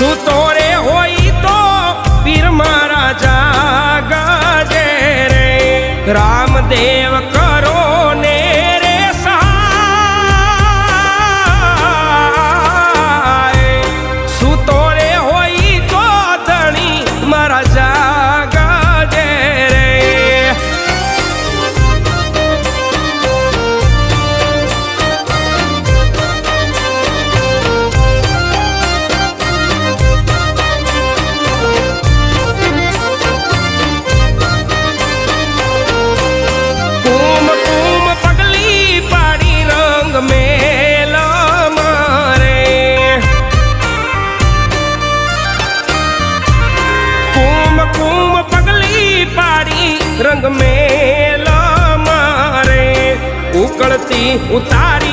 સૂતો રે હોય તો પીર મારા જાગજે રે રામદેવ કરો ને રે સહાય સૂતો રે હોય તો ધણી મારા જાગજે રે रंग मेला मारे उकड़ती उतारी